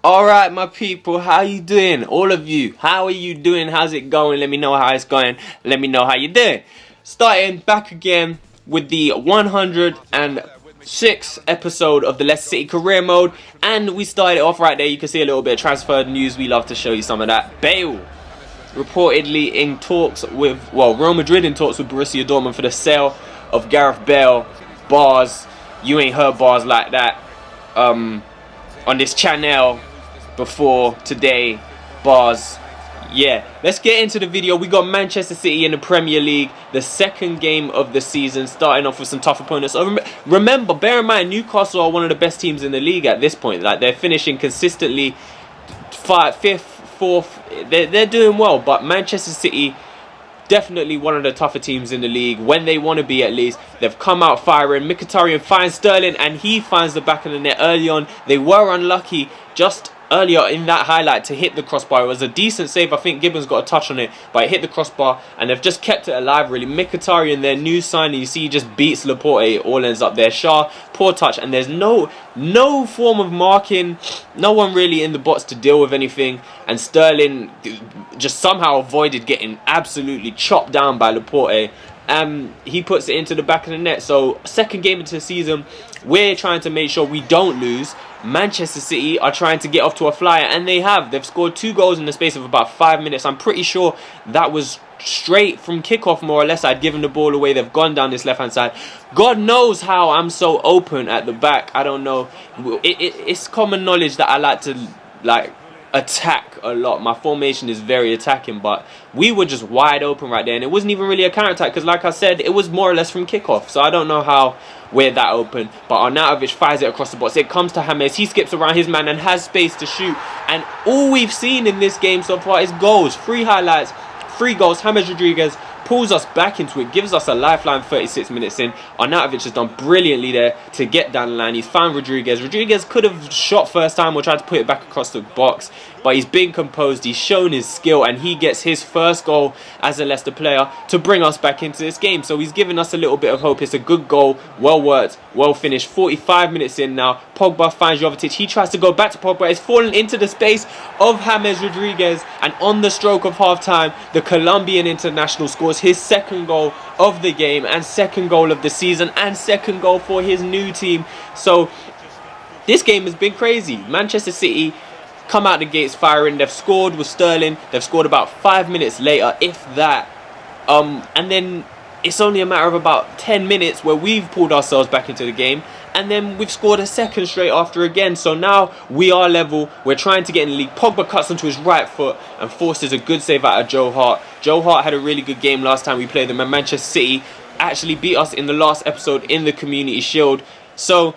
Alright, my people, how you doing? All of you, how are you doing? How's it going? Let me know how it's going. Let me know how you're doing. Starting back again with the 106th episode of the Leicester City career mode. And we started it off right there. You can see a little bit of transfer news. We love to show you some of that. Bale reportedly in talks with, Real Madrid in talks with Borussia Dortmund for the sale of Gareth Bale. Bars, you ain't heard bars like that on this channel before today. Bars. Yeah, let's get into the video. We got Manchester City in the Premier League, the second game of the season, starting off with some tough opponents. So remember, bear in mind, Newcastle are one of the best teams in the league at this point. Like, they're finishing consistently fifth, fourth. They're doing well, but Manchester City, definitely one of the tougher teams in the league when they want to be, at least. They've come out firing. Mkhitaryan finds Sterling and he finds the back of the net early on. They were unlucky just earlier in that highlight to hit the crossbar. It was a decent save. I think Gibbons got a touch on it, but it hit the crossbar and they've just kept it alive, really. Mkhitaryan, their new signing, you see, he just beats Laporte. It all ends up there. Shaw, poor touch, and there's no form of marking. No one really in the box to deal with anything, and Sterling just somehow avoided getting absolutely chopped down by Laporte. He puts it into the back of the net. So second game into the season, we're trying to make sure we don't lose. Manchester City are trying to get off to a flyer, and they have. They've scored 2 goals in the space of about 5 minutes. I'm pretty sure that was straight from kickoff, more or less. I'd given the ball away. They've gone down this left-hand side. God knows how I'm so open at the back. I don't know. It's common knowledge that I like to, attack a lot. My formation is very attacking, but we were just wide open right there, and it wasn't even really a counter-attack because, like I said, it was more or less from kickoff. So I don't know how we're that open, but Arnautovic fires it across the box. It comes to James. He skips around his man and has space to shoot, and all we've seen in this game so far is goals. 3 highlights, 3 goals. James Rodriguez pulls us back into it, gives us a lifeline 36 minutes in. Arnautovic has done brilliantly there to get down the line. He's found Rodriguez. Rodriguez could have shot first time or tried to put it back across the box, but he's been composed. He's shown his skill, and he gets his first goal as a Leicester player to bring us back into this game. So he's given us a little bit of hope. It's a good goal, well worked, well finished. 45 minutes in now. Pogba finds Jovetic. He tries to go back to Pogba. It's fallen into the space of James Rodriguez, and on the stroke of half-time, the Colombian international scores his second goal of the game and second goal of the season and second goal for his new team. So this game has been crazy. Manchester City come out the gates firing. They've scored with Sterling. They've scored about 5 minutes later, if that. And then it's only a matter of about 10 minutes where we've pulled ourselves back into the game, and then we've scored a second straight after again. So now we are level. We're trying to get in the league. Pogba cuts onto his right foot and forces a good save out of Joe Hart. Joe Hart had a really good game last time we played them, and Manchester City actually beat us in the last episode in the Community Shield. So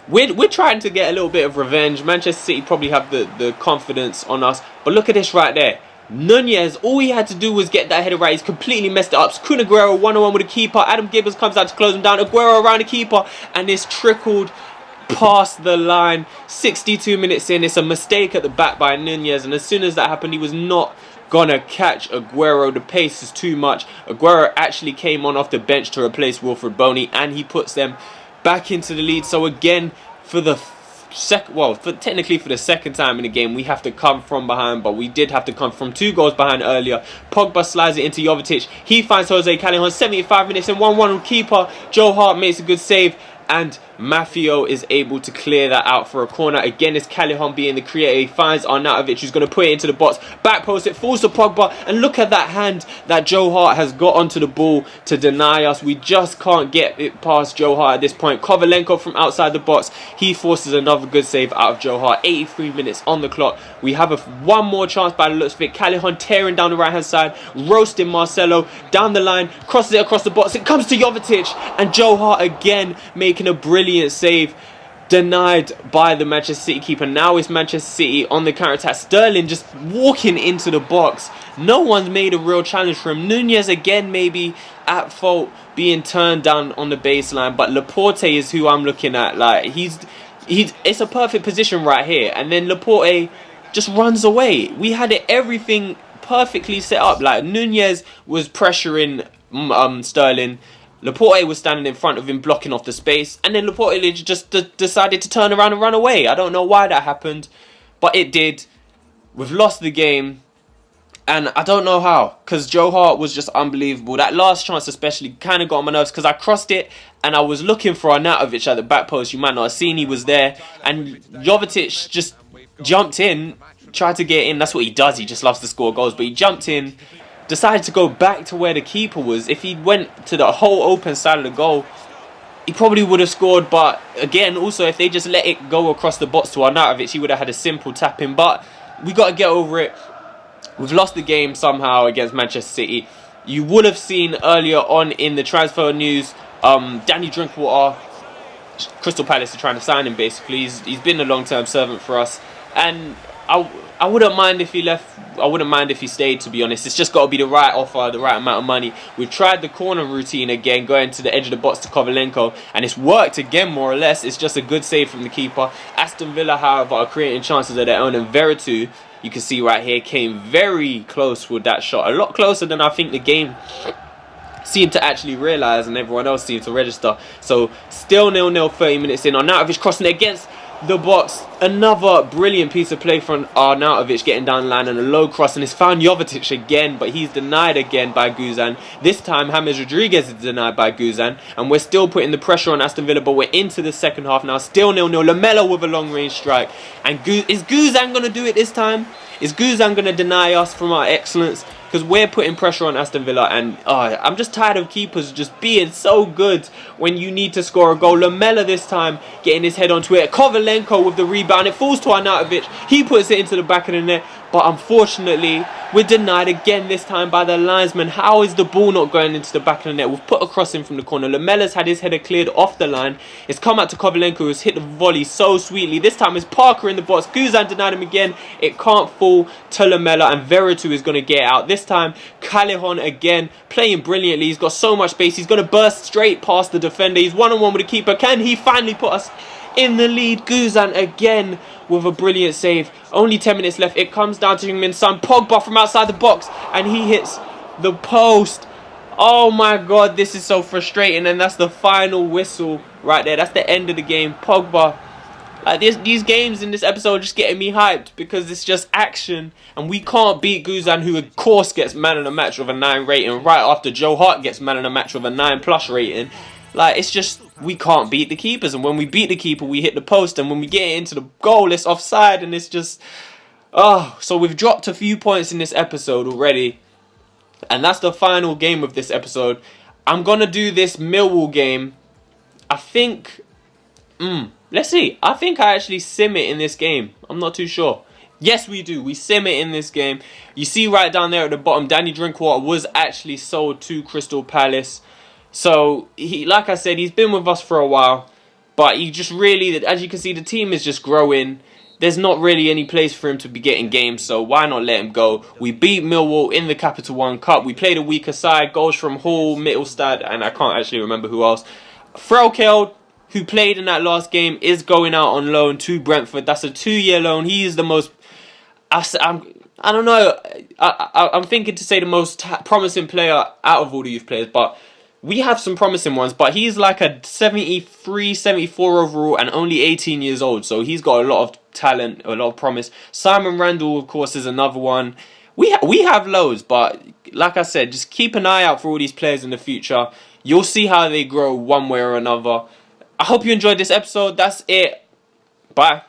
we're trying to get a little bit of revenge. Manchester City probably have the confidence on us, but look at this right there. Nunez, all he had to do was get that header right. He's completely messed it up. Kun Aguero 1-on-1 with the keeper. Adam Gibbons comes out to close him down. Aguero around the keeper, and it's trickled past the line. 62 minutes in, it's a mistake at the back by Nunez, and as soon as that happened, he was not gonna catch Aguero. The pace is too much. Aguero actually came on off the bench to replace Wilfred Boney, and he puts them back into the lead. So again, for the technically for the second time in the game, we have to come from behind, but we did have to come from 2 goals behind earlier. Pogba slides it into Jovetic. He finds Jose Callejon. 75 minutes and 1-1 with keeper. Joe Hart makes a good save, and Maffeo is able to clear that out for a corner. Again, it's Callejon being the creator. He finds Arnautovic, who's going to put it into the box. Back post, it falls to Pogba, and look at that hand that Joe Hart has got onto the ball to deny us. We just can't get it past Joe Hart at this point. Kovalenko from outside the box, he forces another good save out of Joe Hart. 83 minutes on the clock. We have one more chance by the looks of it. Callejon tearing down the right hand side, roasting Marcelo down the line, crosses it across the box. It comes to Jovetic, and Joe Hart again making a brilliant save, denied by the Manchester City keeper. Now it's Manchester City on the counter-attack. Sterling just walking into the box. No one's made a real challenge for him. Nunez again maybe at fault, being turned down on the baseline, but Laporte is who I'm looking at. Like, it's a perfect position right here, and then Laporte just runs away. We had everything perfectly set up. Like, Nunez was pressuring Sterling. Laporte was standing in front of him, blocking off the space, and then Laporte just decided to turn around and run away. I don't know why that happened, but it did. We've lost the game. And I don't know how, because Joe Hart was just unbelievable. That last chance especially kind of got on my nerves, because I crossed it and I was looking for Arnautovic at the back post. You might not have seen he was there. And Jovetic just jumped in, tried to get in. That's what he does. He just loves to score goals. But he jumped in, decided to go back to where the keeper was. If he went to the whole open side of the goal, he probably would have scored. But again, also, if they just let it go across the box to Arnautovic, he would have had a simple tap in. But we got to get over it. We've lost the game somehow against Manchester City. You would have seen earlier on in the transfer news, Danny Drinkwater, Crystal Palace are trying to sign him basically. He's been a long-term servant for us. And I wouldn't mind if he left. I wouldn't mind if he stayed, to be honest. It's just got to be the right offer, the right amount of money. We've tried the corner routine again, going to the edge of the box to Kovalenko, and it's worked again, more or less. It's just a good save from the keeper. Aston Villa, however, are creating chances of their own, and Veretout, you can see right here, came very close with that shot. A lot closer than I think the game seemed to actually realise, and everyone else seemed to register. So, still 0-0, 30 minutes in. Arnautovic crossing it against the box. Another brilliant piece of play from Arnautovic, getting down the line and a low cross, and it's found Jovetic again, but he's denied again by Guzan. This time James Rodriguez is denied by Guzan, and we're still putting the pressure on Aston Villa, but we're into the second half now. Still 0-0. Lamela with a long range strike, and is Guzan going to do it this time? Is Guzan going to deny us from our excellence? Because we're putting pressure on Aston Villa, and I'm just tired of keepers just being so good when you need to score a goal. Lamela this time getting his head onto it. Kovalenko with the rebound. It falls to Arnautovic. He puts it into the back of the net. But unfortunately, we're denied again this time by the linesman. How is the ball not going into the back of the net? We've put a cross in from the corner. Lamela's had his header cleared off the line. It's come out to Kovalenko, who's hit the volley so sweetly. This time it's Parker in the box. Guzan denied him again. It can't fall to Lamela, and Veretout is going to get out. This time, Callejon again playing brilliantly. He's got so much space. He's going to burst straight past the defender. He's one-on-one with the keeper. Can he finally put us in the lead? Guzan again with a brilliant save. Only 10 minutes left. It comes down to Heung-min Son. Pogba from outside the box, and he hits the post. Oh my god, this is so frustrating. And that's the final whistle right there. That's the end of the game. Pogba. Like these games in this episode are just getting me hyped, because it's just action, and we can't beat Guzan, who of course gets man of the match with a 9 rating right after Joe Hart gets man of the match with a 9+ rating. Like, it's just, we can't beat the keepers, and when we beat the keeper, we hit the post, and when we get into the goal, it's offside, and it's just, so we've dropped a few points in this episode already, and that's the final game of this episode. I'm gonna do this Millwall game. I think, let's see. I think I actually sim it in this game. I'm not too sure. Yes, we do. We sim it in this game. You see right down there at the bottom, Danny Drinkwater was actually sold to Crystal Palace. So, like I said, he's been with us for a while. But he just really, as you can see, the team is just growing. There's not really any place for him to be getting games, so why not let him go? We beat Millwall in the Capital One Cup. We played a weaker side. Goals from Hall, Mittelstad, and I can't actually remember who else. Frelkeld, who played in that last game, is going out on loan to Brentford. That's a 2-year loan. He is the most... I don't know. I'm thinking to say the most promising player out of all the youth players, but... we have some promising ones, but he's like a 73, 74 overall and only 18 years old. So he's got a lot of talent, a lot of promise. Simon Randall, of course, is another one. We have loads, but like I said, just keep an eye out for all these players in the future. You'll see how they grow one way or another. I hope you enjoyed this episode. That's it. Bye.